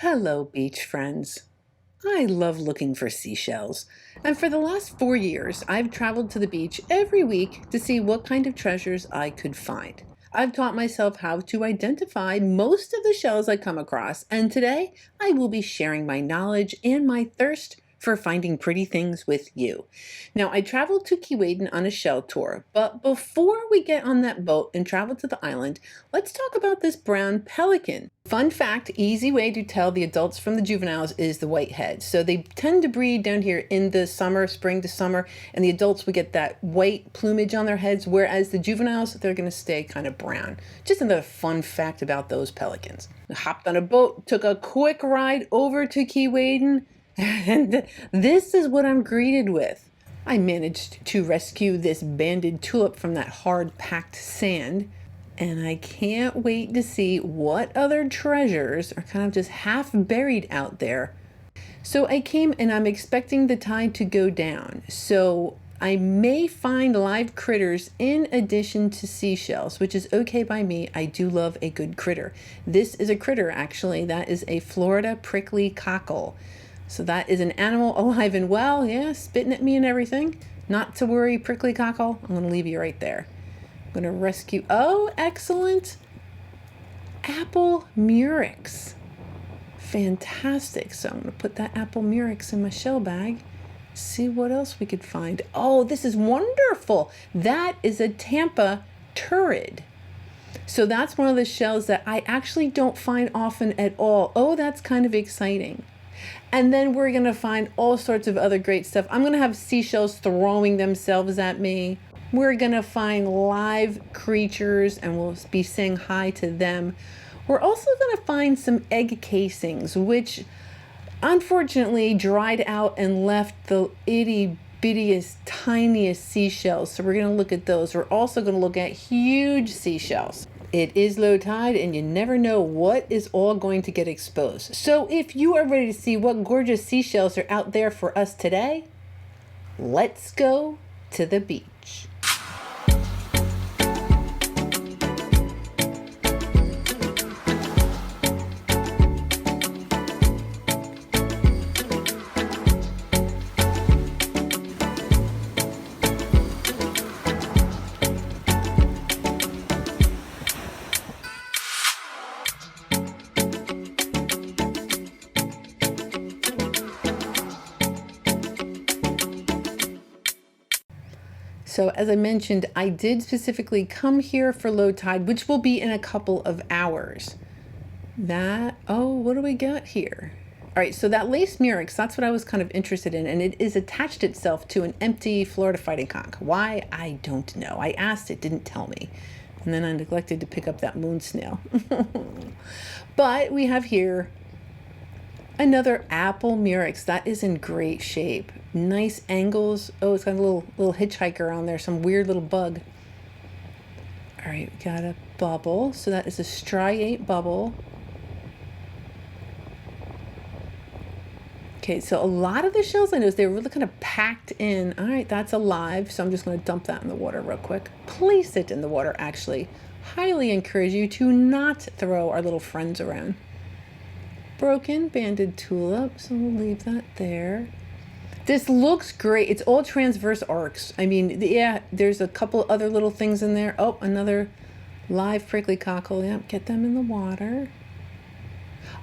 Hello, beach friends. I love looking for seashells, and for the last 4 years, I've traveled to the beach every week to see what kind of treasures I could find. I've taught myself how to identify most of the shells I come across, and today I will be sharing my knowledge and my thirst for finding pretty things with you. Now, I traveled to Keewaydin on a shell tour, but before we get on that boat and travel to the island, let's talk about this brown pelican. Fun fact, easy way to tell the adults from the juveniles is the white head. So they tend to breed down here in the summer, spring to summer, and the adults will get that white plumage on their heads, whereas the juveniles, they're going to stay kind of brown. Just another fun fact about those pelicans. I hopped on a boat, took a quick ride over to Keewaydin, and this is what I'm greeted with. I managed to rescue this banded tulip from that hard packed sand. And I can't wait to see what other treasures are kind of just half buried out there. So I came and I'm expecting the tide to go down. So I may find live critters in addition to seashells, which is okay by me. I do love a good critter. This is a critter, actually. That is a Florida prickly cockle. So that is an animal alive and well. Yeah, spitting at me and everything. Not to worry, prickly cockle. I'm going to leave you right there. I'm going to rescue, oh, excellent, apple murex. Fantastic. So I'm going to put that apple murex in my shell bag. See what else we could find. Oh, this is wonderful. That is a Tampa turrid. So that's one of the shells that I actually don't find often at all. Oh, that's kind of exciting. And then we're going to find all sorts of other great stuff. I'm going to have seashells throwing themselves at me. We're going to find live creatures and we'll be saying hi to them. We're also going to find some egg casings, which unfortunately dried out and left the itty bittiest, tiniest seashells. So we're going to look at those. We're also going to look at huge seashells. It is low tide and you never know what is all going to get exposed. So if you are ready to see what gorgeous seashells are out there for us today, let's go to the beach. So as I mentioned, I did specifically come here for low tide, which will be in a couple of hours. What do we got here? All right, so that lace murex, that's what I was kind of interested in, and it is attached itself to an empty Florida fighting conch. Why? I don't know. I asked, it didn't tell me. And then I neglected to pick up that moon snail. But we have here another apple murex. That is in great shape. Nice angles. Oh, it's got a little hitchhiker on there, some weird little bug. All right, we got a bubble. So that is a striate bubble. Okay, so a lot of the shells I noticed, they were really kind of packed in. All right, that's alive. So I'm just going to dump that in the water real quick. Place it in the water, actually. Highly encourage you to not throw our little friends around. Broken banded tulip, so we'll leave that there. This looks great. It's all transverse arcs. I mean, yeah, there's a couple other little things in there. Oh, another live prickly cockle. Yep, get them in the water.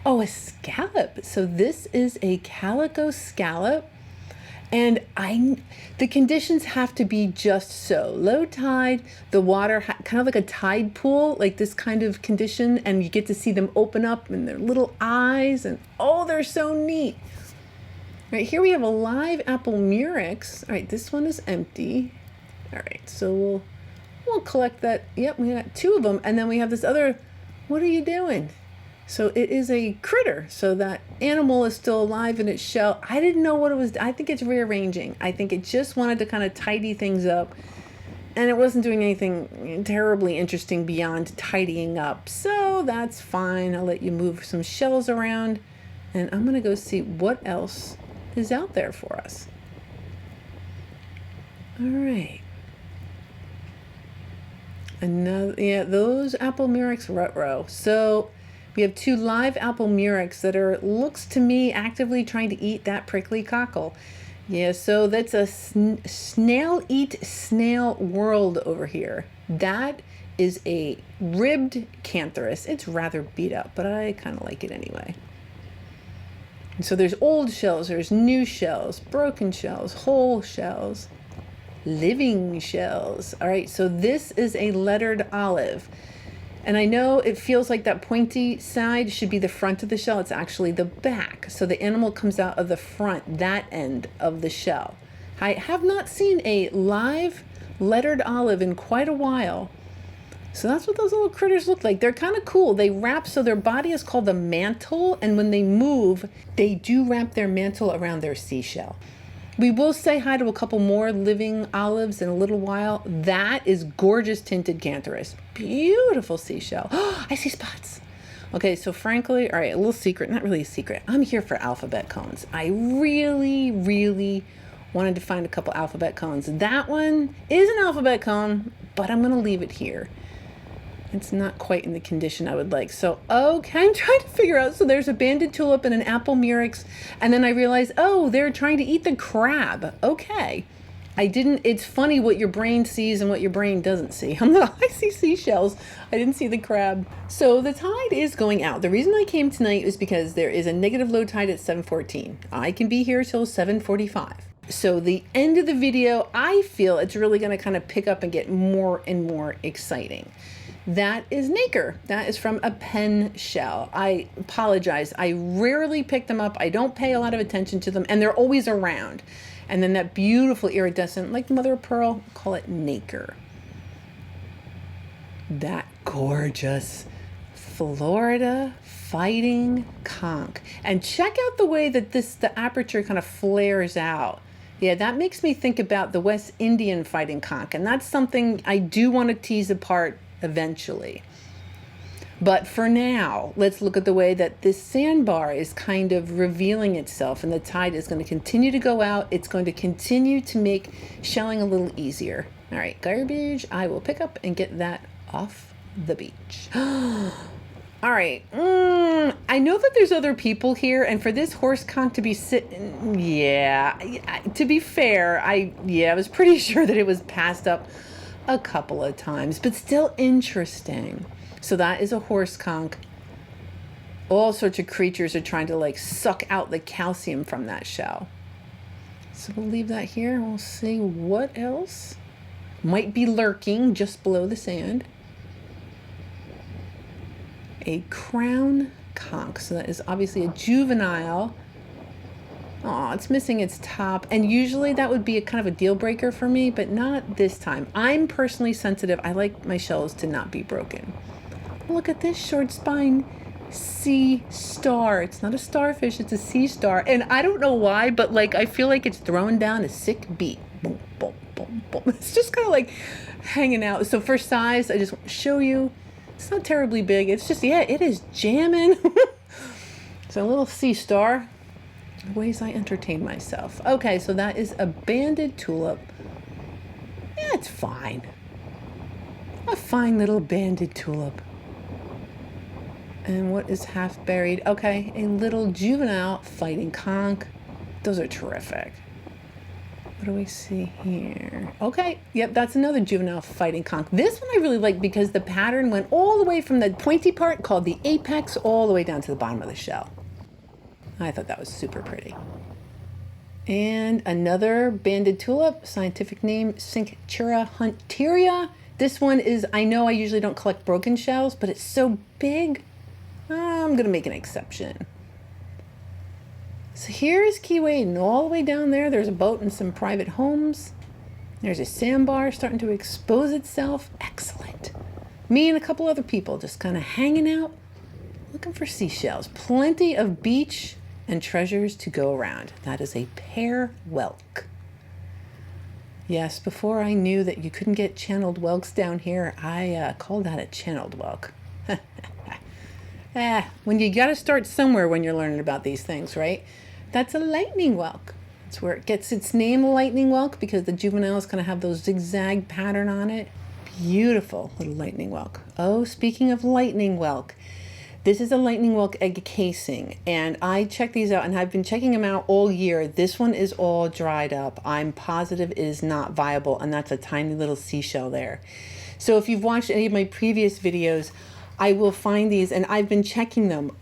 Oh, a scallop. So this is a calico scallop. And the conditions have to be just so. Low tide, the water, kind of like a tide pool, like this kind of condition, and you get to see them open up and their little eyes, and oh, they're so neat. All right, here we have a live apple murex. All right, this one is empty. All right, so we'll collect that. Yep, we got two of them, and then we have this other. What are you doing? So it is a critter. So that animal is still alive in its shell. I didn't know what it was. I think it's rearranging. I think it just wanted to kind of tidy things up. And it wasn't doing anything terribly interesting beyond tidying up. So that's fine. I'll let you move some shells around. And I'm going to go see what else is out there for us. All right. Another, yeah, those apple murex rut row. So We have 2 live apple murex that are, looks to me, actively trying to eat that prickly cockle. Yeah, so that's a snail eat snail world over here. That is a ribbed cantharus. It's rather beat up, but I kind of like it anyway. And so there's old shells, there's new shells, broken shells, whole shells, living shells. All right, so this is a lettered olive. And I know it feels like that pointy side should be the front of the shell. It's actually the back. So the animal comes out of the front, that end of the shell. I have not seen a live lettered olive in quite a while. So that's what those little critters look like. They're kind of cool. They wrap, so their body is called the mantle. And when they move, they do wrap their mantle around their seashell. We will say hi to a couple more living olives in a little while. That is gorgeous tinted cantharus. Beautiful seashell. Oh, I see spots. Okay, so frankly, all right, a little secret, not really a secret. I'm here for alphabet cones. I really, really wanted to find a couple alphabet cones. That one is an alphabet cone, but I'm going to leave it here. It's not quite in the condition I would like. So, okay, I'm trying to figure out. So there's a banded tulip and an apple murex. And then I realized, oh, they're trying to eat the crab. Okay. It's funny what your brain sees and what your brain doesn't see. I see seashells. I didn't see the crab. So the tide is going out. The reason I came tonight is because there is a negative low tide at 7:14. I can be here till 7:45. So the end of the video, I feel it's really going to kind of pick up and get more and more exciting. That is nacre. That is from a pen shell. I apologize. I rarely pick them up. I don't pay a lot of attention to them, and they're always around. And then that beautiful iridescent, like mother of pearl, call it nacre. That gorgeous Florida fighting conch. And check out the way that the aperture kind of flares out. Yeah, that makes me think about the West Indian fighting conch, and that's something I do want to tease apart eventually. But for now, let's look at the way that this sandbar is kind of revealing itself, and the tide is going to continue to go out. It's going to continue to make shelling a little easier. All right, garbage, I will pick up and get that off the beach. All right, I know that there's other people here, and for this horse conch to be sitting, yeah, to be fair, I was pretty sure that it was passed up a couple of times, but still interesting. So that is a horse conch. All sorts of creatures are trying to like suck out the calcium from that shell. So we'll leave that here. We'll see what else might be lurking just below the sand. A crown conch. So that is obviously a juvenile. Oh, it's missing its top. And usually that would be a kind of a deal breaker for me, but not this time. I'm personally sensitive. I like my shells to not be broken. Look at this short spine sea star. It's not a starfish, it's a sea star. And I don't know why, but like I feel like it's throwing down a sick beat. Boom, boom, boom, boom. It's just kind of like hanging out. So for size, I just want to show you. It's not terribly big. It's just, yeah, it is jamming. It's a little sea star. Ways I entertain myself. Okay, so that is a banded tulip. Yeah, it's fine. A fine little banded tulip. And what is half buried? Okay, a little juvenile fighting conch. Those are terrific. What do we see here? Okay, yep, that's another juvenile fighting conch. This one I really like because the pattern went all the way from the pointy part called the apex all the way down to the bottom of the shell. I thought that was super pretty. And another banded tulip, scientific name Cinctura hunteria. This one is, I know I usually don't collect broken shells, but it's so big, I'm gonna make an exception. So here's Keeway, and all the way down there, there's a boat and some private homes. There's a sandbar starting to expose itself. Excellent. Me and a couple other people just kind of hanging out, looking for seashells. Plenty of beach and treasures to go around. That is a pear whelk. Yes, before I knew that you couldn't get channeled whelks down here, I called that a channeled whelk. When you got to start somewhere when you're learning about these things, right? That's a lightning whelk. That's where it gets its name, lightning whelk, because the juveniles kind of have those zigzag pattern on it. Beautiful little lightning whelk. Oh, speaking of lightning whelk, This is a lightning whelk egg casing, and I checked these out, and I've been checking them out all year. This one is all dried up. I'm positive it is not viable, and that's a tiny little seashell there. So if you've watched any of my previous videos, I will find these, and I've been checking them.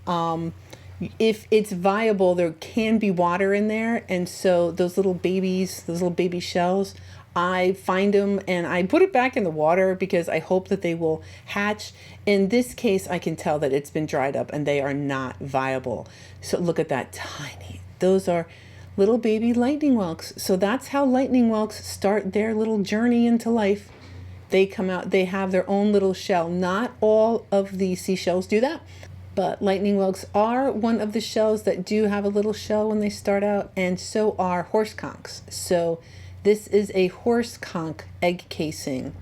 If it's viable, there can be water in there, and so those little babies, those little baby shells, I find them and I put it back in the water because I hope that they will hatch. In this case, I can tell that it's been dried up and they are not viable. So look at that, tiny. Those are little baby lightning whelks. So that's how lightning whelks start their little journey into life. They come out, they have their own little shell. Not all of the seashells do that, but lightning whelks are one of the shells that do have a little shell when they start out, and so are horse conchs. So this is a horse conch egg casing.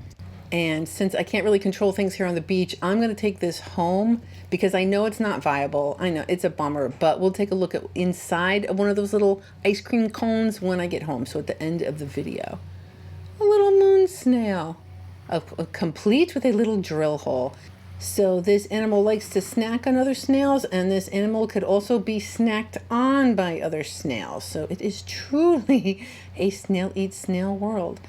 And since I can't really control things here on the beach, I'm going to take this home because I know it's not viable. I know it's a bummer, but we'll take a look at inside of one of those little ice cream cones when I get home. So at the end of the video, a little moon snail, complete with a little drill hole. So this animal likes to snack on other snails, and this animal could also be snacked on by other snails. So it is truly a snail eats snail world.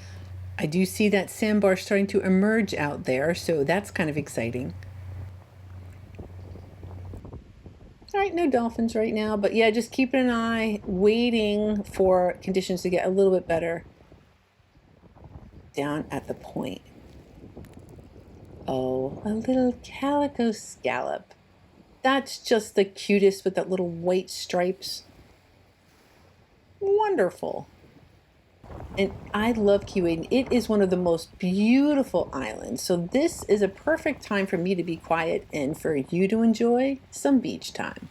I do see that sandbar starting to emerge out there, so that's kind of exciting. All right, no dolphins right now, but yeah, just keeping an eye, waiting for conditions to get a little bit better down at the point. Oh, a little calico scallop. That's just the cutest with that little white stripes. Wonderful. And I love Keewaydin. It is one of the most beautiful islands. So this is a perfect time for me to be quiet and for you to enjoy some beach time.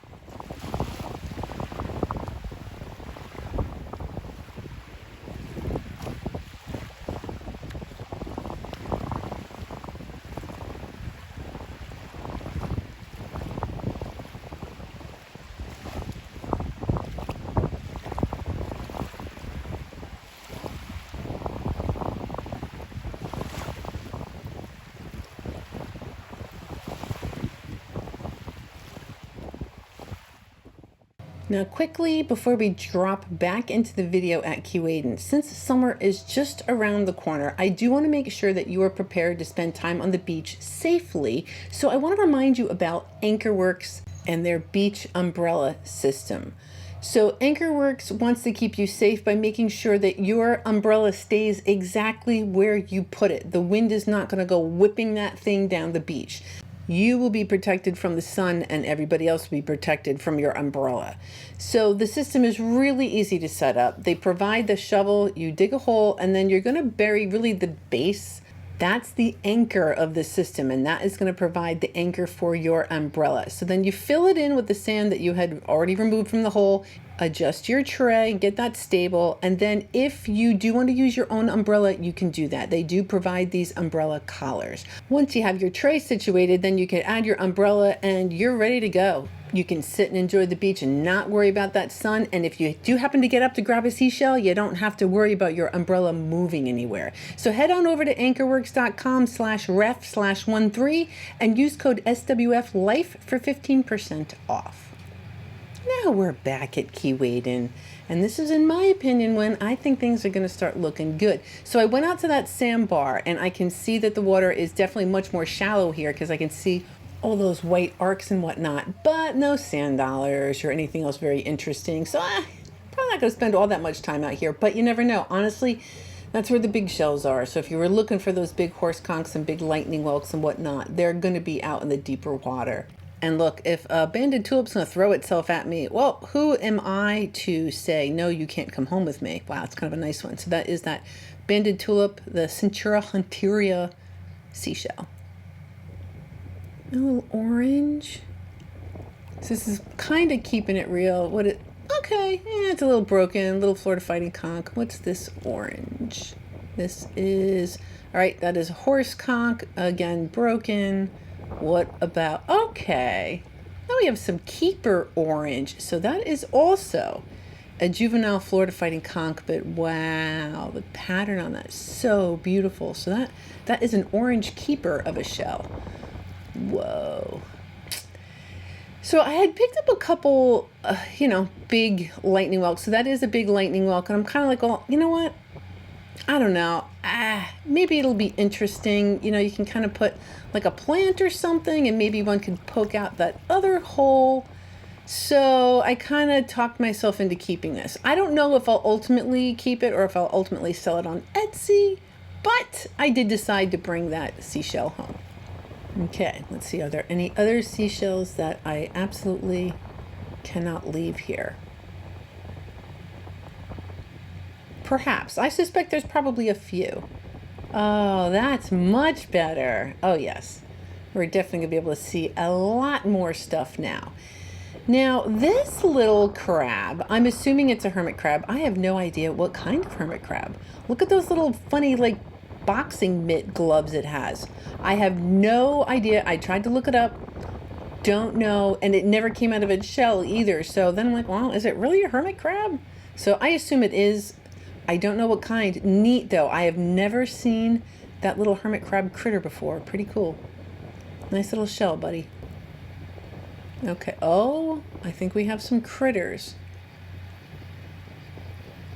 Now quickly, before we drop back into the video at Keewaydin, since summer is just around the corner, I do want to make sure that you are prepared to spend time on the beach safely. So I want to remind you about Anchorworks and their beach umbrella system. So Anchorworks wants to keep you safe by making sure that your umbrella stays exactly where you put it. The wind is not going to go whipping that thing down the beach. You will be protected from the sun, and everybody else will be protected from your umbrella. So the system is really easy to set up. They provide the shovel, you dig a hole, and then you're going to bury really the base. That's the anchor of the system, and that is going to provide the anchor for your umbrella. So then you fill it in with the sand that you had already removed from the hole, adjust your tray, get that stable, and then if you do want to use your own umbrella, you can do that. They do provide these umbrella collars. Once you have your tray situated, then you can add your umbrella and you're ready to go. You can sit and enjoy the beach and not worry about that sun. And if you do happen to get up to grab a seashell, you don't have to worry about your umbrella moving anywhere. So head on over to anchorworks.com/ref/13 and use code SWFLIFE for 15% off. Now we're back at Keewaydin, and this is, in my opinion, when I think things are going to start looking good. So I went out to that sandbar, and I can see that the water is definitely much more shallow here because I can see all those white arcs and whatnot, but no sand dollars or anything else very interesting. So I'm probably not going to spend all that much time out here, but you never know. Honestly, that's where the big shells are. So if you were looking for those big horse conchs and big lightning whelks and whatnot, they're going to be out in the deeper water. And look, if a banded tulip's going to throw itself at me, well, who am I to say, no, you can't come home with me? Wow, it's kind of a nice one. So that is that banded tulip, the Centura hunteria seashell. A little orange. So this is kind of keeping it real. Okay, it's a little broken, a little Florida fighting conch. What's this orange? This is, all right, that is a horse conch, again, broken. What about, okay, now we have some keeper orange. So that is also a juvenile Florida fighting conch, but wow, the pattern on that is so beautiful. So that is an orange keeper of a shell. Whoa. So I had picked up a couple, big lightning whelks. So that is a big lightning whelk. And I'm kind of like, well, you know what? I don't know. Maybe it'll be interesting. You can kind of put like a plant or something, and maybe one could poke out that other hole. So I kind of talked myself into keeping this. I don't know if I'll ultimately keep it or if I'll ultimately sell it on Etsy, but I did decide to bring that seashell home. Okay, let's see. Are there any other seashells that I absolutely cannot leave here? Perhaps. I suspect there's probably a few. Oh, that's much better. Oh, yes. We're definitely going to be able to see a lot more stuff now. Now, this little crab, I'm assuming it's a hermit crab. I have no idea what kind of hermit crab. Look at those little funny, like, boxing mitt gloves it has. I have no idea. I tried to look it up. Don't know. And it never came out of its shell either. So then I'm like, well, is it really a hermit crab? So I assume it is. I don't know what kind. Neat, though. I have never seen that little hermit crab critter before. Pretty cool. Nice little shell, buddy. Okay. Oh, I think we have some critters.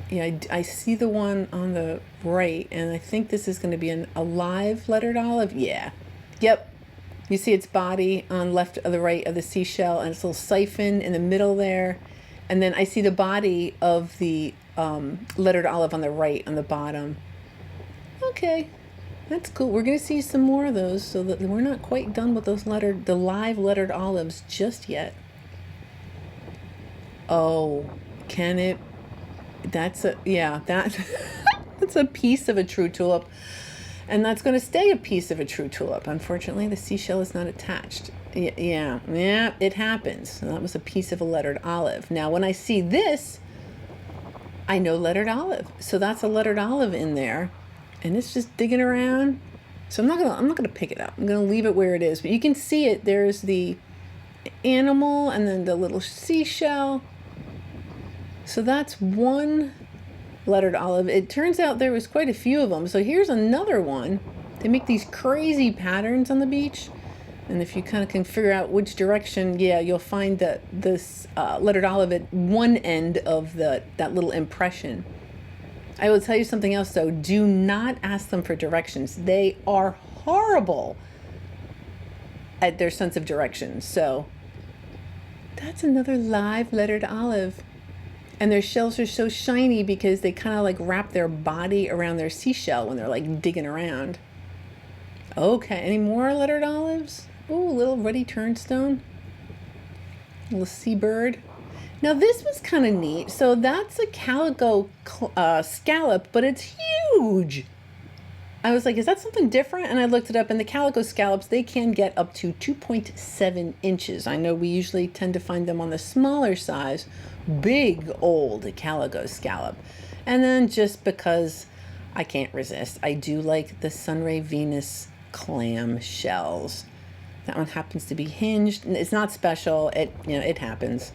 Yeah, I see the one on the right, and I think this is going to be a live lettered olive. Yeah. Yep. You see its body on left of the right of the seashell, and its little siphon in the middle there. And then I see the body of the lettered olive on the right on the bottom. Okay, that's cool. We're going to see some more of those, so that we're not quite done with those the live lettered olives just yet. Oh, can it? That's that's a piece of a true tulip. And that's going to stay a piece of a true tulip. Unfortunately, the seashell is not attached. Yeah, it happens. So that was a piece of a lettered olive. Now, when I see this, I know lettered olive. So that's a lettered olive in there, and it's just digging around. So I'm not gonna pick it up. I'm gonna leave it where it is. But you can see it. There's the animal and then the little seashell. So that's one lettered olive. It turns out there was quite a few of them. So here's another one. They make these crazy patterns on the beach. And if you kind of can figure out which direction, you'll find that this lettered olive at one end of that little impression. I will tell you something else, though. Do not ask them for directions. They are horrible at their sense of direction. So that's another live lettered olive. And their shells are so shiny because they kind of like wrap their body around their seashell when they're like digging around. Okay, any more lettered olives? Ooh, little ruddy turnstone. Little seabird. Now this was kind of neat. So that's a calico scallop, but it's huge. I was like, is that something different? And I looked it up, and the calico scallops, they can get up to 2.7 inches. I know we usually tend to find them on the smaller size, big old calico scallop. And then just because I can't resist, I do like the Sunray Venus clam shells. That one happens to be hinged. It's not special. It happens.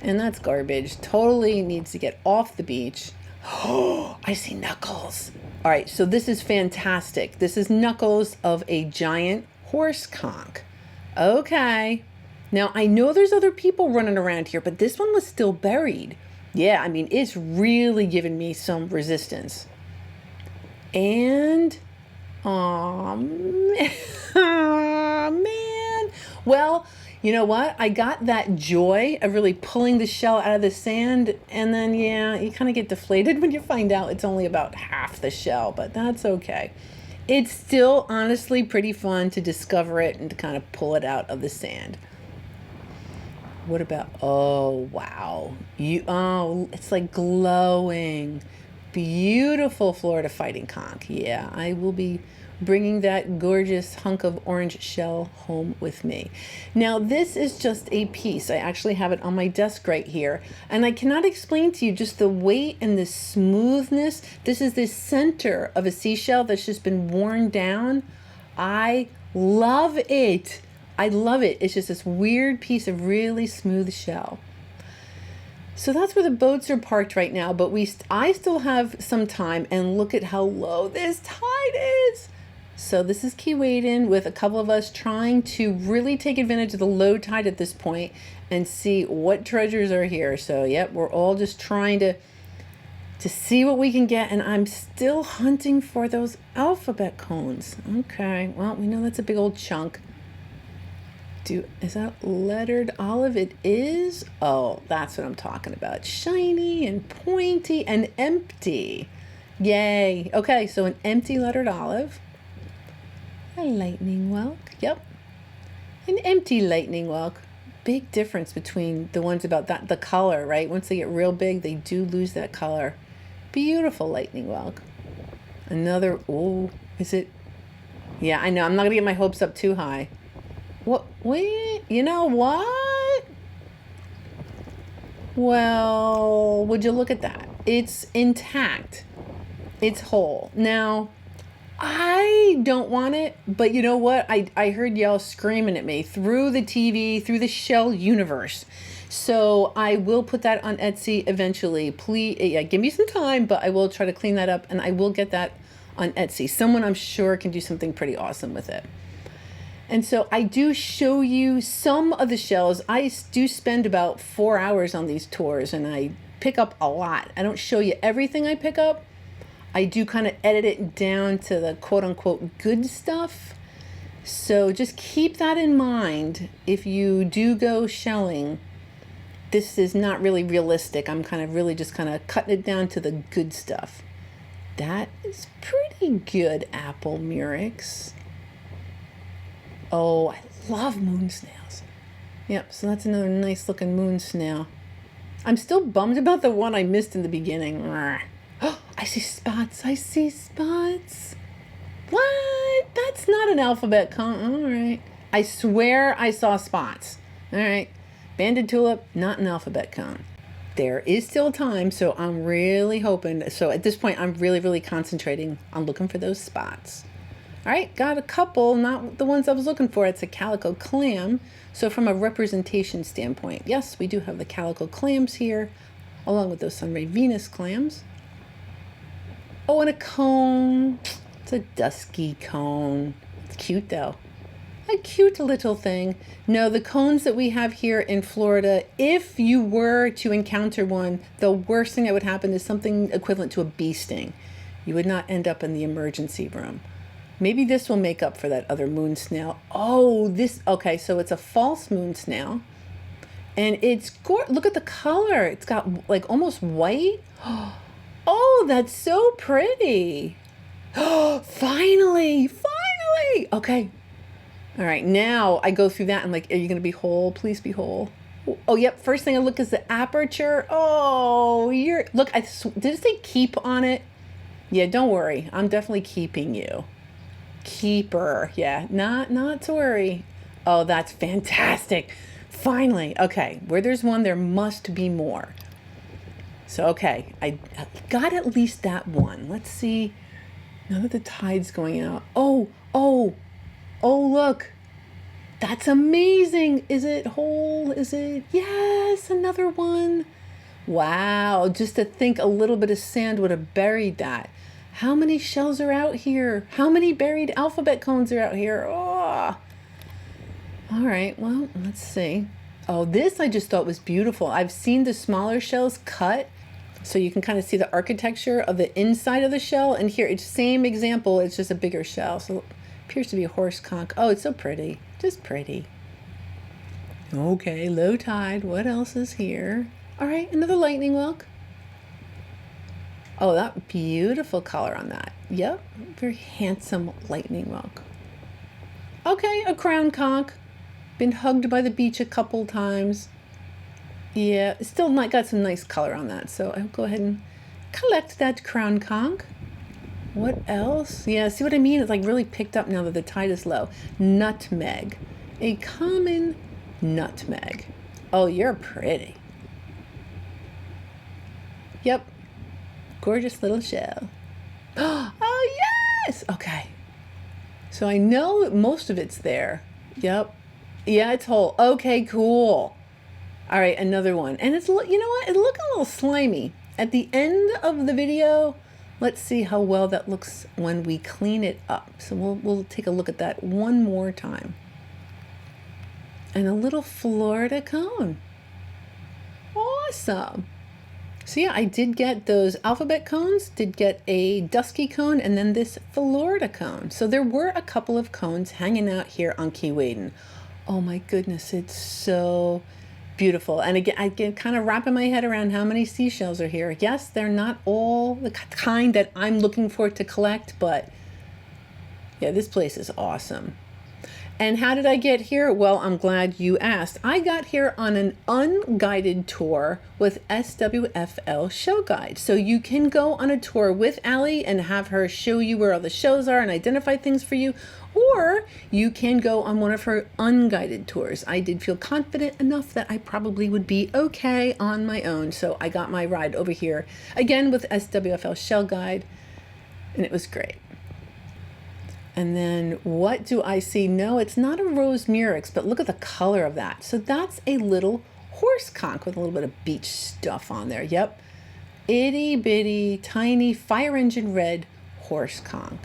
And that's garbage. Totally needs to get off the beach. Oh, I see knuckles. All right, so this is fantastic. This is knuckles of a giant horse conch. Okay. Now, I know there's other people running around here, but this one was still buried. Yeah, I mean, it's really given me some resistance. And, man. Well, you know what? I got that joy of really pulling the shell out of the sand, and then, you kind of get deflated when you find out it's only about half the shell, but that's okay. It's still honestly pretty fun to discover it and to kind of pull it out of the sand. What about, oh, wow. It's like glowing. Beautiful Florida fighting conch. Yeah, I will be bringing that gorgeous hunk of orange shell home with me. Now, this is just a piece. I actually have it on my desk right here, and I cannot explain to you just the weight and the smoothness. This is the center of a seashell that's just been worn down. I love it. I love it. It's just this weird piece of really smooth shell. So that's where the boats are parked right now, but I still have some time, and look at how low this tide is. So this is Keewaydin with a couple of us trying to really take advantage of the low tide at this point and see what treasures are here. So yep, we're all just trying to see what we can get, and I'm still hunting for those alphabet cones. Okay, well, we know that's a big old chunk. Is that lettered olive? It is. Oh, that's what I'm talking about. Shiny and pointy and empty. Yay. Okay, so an empty lettered olive. A lightning whelk. Yep. An empty lightning whelk. Big difference between the ones about that, the color, right? Once they get real big, they do lose that color. Beautiful lightning whelk. Another, oh, is it? Yeah, I know. I'm not going to get my hopes up too high. What? Wait, you know what? Well, would you look at that? It's intact. It's whole. Now, I don't want it, but you know what? I heard y'all screaming at me through the TV, through the shell universe. So I will put that on Etsy eventually. Please, yeah, give me some time, but I will try to clean that up and I will get that on Etsy. Someone I'm sure can do something pretty awesome with it. And so I do show you some of the shells. I do spend about 4 hours on these tours and I pick up a lot. I don't show you everything I pick up. I do kind of edit it down to the quote unquote good stuff. So just keep that in mind if you do go shelling. This is not really realistic. I'm kind of really just kind of cutting it down to the good stuff. That is pretty good, apple murex. Oh, I love moon snails. Yep, so that's another nice looking moon snail. I'm still bummed about the one I missed in the beginning. Oh, I see spots. I see spots. What? That's not an alphabet cone. All right. I swear I saw spots. All right. Banded tulip, not an alphabet cone. There is still time, so I'm really hoping. So at this point, I'm really, really concentrating on looking for those spots. All right, got a couple, not the ones I was looking for. It's a calico clam. So from a representation standpoint, yes, we do have the calico clams here, along with those sunray Venus clams. Oh, and a cone. It's a dusky cone. It's cute though. A cute little thing. No, the cones that we have here in Florida, if you were to encounter one, the worst thing that would happen is something equivalent to a bee sting. You would not end up in the emergency room. Maybe this will make up for that other moon snail. Oh, this, okay, so it's a false moon snail. And it's gorgeous. Look at the color. It's got like almost white. Oh, that's so pretty. Oh, finally. Okay. All right, now I go through that. I'm like, are you going to be whole? Please be whole. Oh, yep. First thing I look is the aperture. Oh, look, did it say keep on it? Yeah, don't worry. I'm definitely keeping you. Keeper. Yeah, not to worry. Oh, that's fantastic. Finally. Okay, where there's one, there must be more. So, okay, I got at least that one. Let's see. Now that the tide's going out. Oh, look. That's amazing. Is it whole? Is it? Yes, another one. Wow, just to think a little bit of sand would have buried that. How many shells are out here? How many buried alphabet cones are out here? Oh. All right, well, let's see. Oh, this I just thought was beautiful. I've seen the smaller shells cut, so you can kind of see the architecture of the inside of the shell. And here, it's the same example, it's just a bigger shell. So it appears to be a horse conch. Oh, it's so pretty. Just pretty. Okay, low tide. What else is here? All right, another lightning whelk. Oh, that beautiful color on that. Yep, very handsome lightning whelk. Okay, a crown conch. Been hugged by the beach a couple times. Yeah, still not got some nice color on that. So I'll go ahead and collect that crown conch. What else? Yeah, see what I mean? It's like really picked up now that the tide is low. Nutmeg. A common nutmeg. Oh, you're pretty. Yep. Gorgeous little shell. Oh, yes! Okay. So I know most of it's there. Yep. Yeah, it's whole. Okay, cool. All right, another one. And it's, you know what? It's looking a little slimy. At the end of the video, Let's see how well that looks when we clean it up. So we'll take a look at that one more time. And a little Florida cone. Awesome. So yeah, I did get those alphabet cones, did get a dusky cone, and then this Florida cone. So there were a couple of cones hanging out here on Key Waden. Oh my goodness, it's so beautiful. And again, I get kind of wrapping my head around how many seashells are here. Yes, they're not all the kind that I'm looking for to collect, but yeah, this place is awesome. And how did I get here? Well, I'm glad you asked. I got here on an unguided tour with SWFL Show Guide. So you can go on a tour with Allie and have her show you where all the shows are and identify things for you. Or you can go on one of her unguided tours. I did feel confident enough that I probably would be okay on my own. So I got my ride over here again with SWFL Show Guide, and it was great. And then what do I see? No, it's not a rose murex, but look at the color of that. So that's a little horse conch with a little bit of beach stuff on there. Yep. Itty bitty, tiny fire engine red horse conch.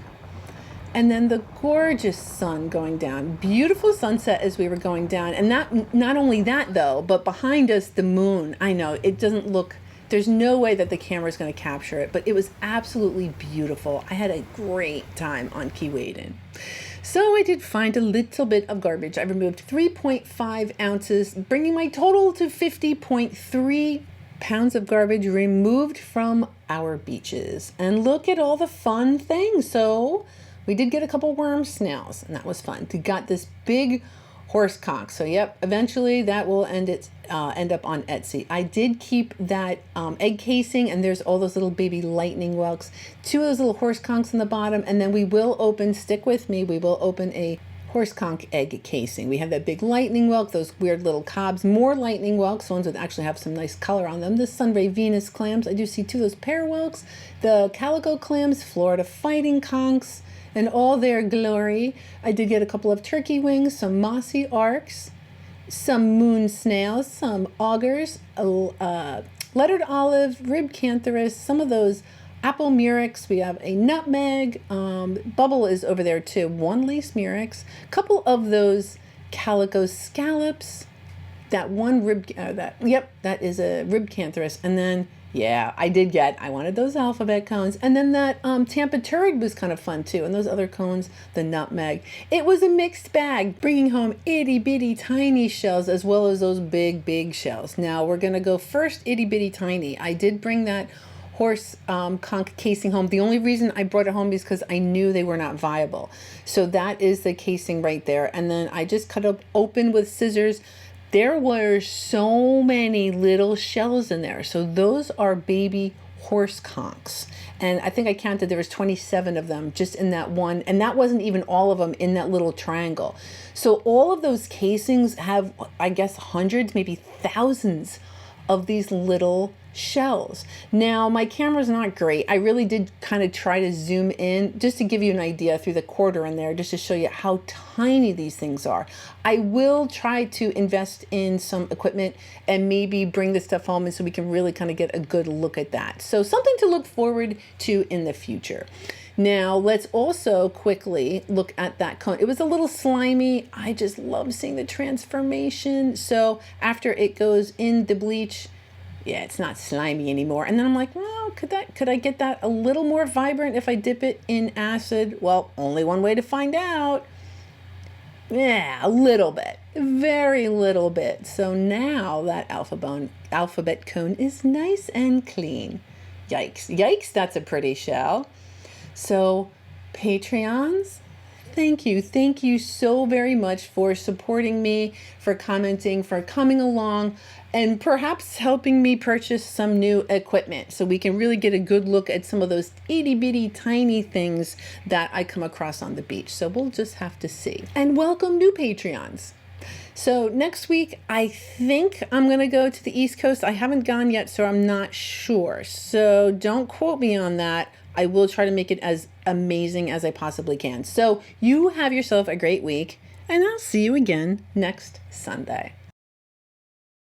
And then the gorgeous sun going down. Beautiful sunset as we were going down. And that, not only that though, but behind us, the moon. I know it doesn't look, there's no way that the camera is going to capture it, but it was absolutely beautiful. I had a great time on Key Waden. So I did find a little bit of garbage. I removed 3.5 ounces, bringing my total to 50.3 pounds of garbage removed from our beaches. And look at all the fun things. So we did get a couple worm snails, and that was fun. We got this big horse conch. So yep, eventually that will end up on Etsy. I did keep that egg casing, and there's all those little baby lightning whelks, 2 of those little horse conchs on the bottom, and then we will open, stick with me, we will open a horse conch egg casing. We have that big lightning whelk, those weird little cobs, more lightning whelks, ones that actually have some nice color on them. The Sunray Venus clams, I do see 2 of those pear whelks, the calico clams, Florida fighting conchs, in all their glory. I did get a couple of turkey wings, some mossy arcs, some moon snails, some augers, lettered olive, ribbed cantharus, some of those apple murex. We have a nutmeg. Bubble is over there too. 1 lace murex, a couple of those calico scallops, that one rib, that is a ribbed cantharus, and then yeah, I wanted those alphabet cones. And then that Tampa turd was kind of fun too. And those other cones, the nutmeg. It was a mixed bag, bringing home itty bitty tiny shells as well as those big shells. Now we're going to go first itty bitty tiny. I did bring that horse conch casing home. The only reason I brought it home is because I knew they were not viable. So that is the casing right there. And then I just cut up open with scissors. There were so many little shells in there. So those are baby horse conchs. And I think I counted there was 27 of them just in that one. And that wasn't even all of them in that little triangle. So all of those casings have, I guess, hundreds, maybe thousands of these little shells. Now my camera's not great. I really did kind of try to zoom in just to give you an idea through the quarter in there, just to show you how tiny these things are. I will try to invest in some equipment and maybe bring this stuff home, and so we can really kind of get a good look at that. So something to look forward to in the future. Now let's also quickly look at that cone. It was a little slimy. I just love seeing the transformation. So after it goes in the bleach, yeah, it's not slimy anymore. And then I'm like, well, could I get that a little more vibrant if I dip it in acid? Well, only one way to find out. Yeah, a little bit, very little bit. So now that alphabet cone is nice and clean. Yikes, that's a pretty shell. So Patreons, thank you so very much for supporting me, for commenting, for coming along, and perhaps helping me purchase some new equipment so we can really get a good look at some of those itty bitty tiny things that I come across on the beach. So we'll just have to see. And welcome new Patreons. So next week, I think I'm going to go to the East Coast. I haven't gone yet, so I'm not sure. So don't quote me on that. I will try to make it as amazing as I possibly can. So you have yourself a great week, and I'll see you again next Sunday.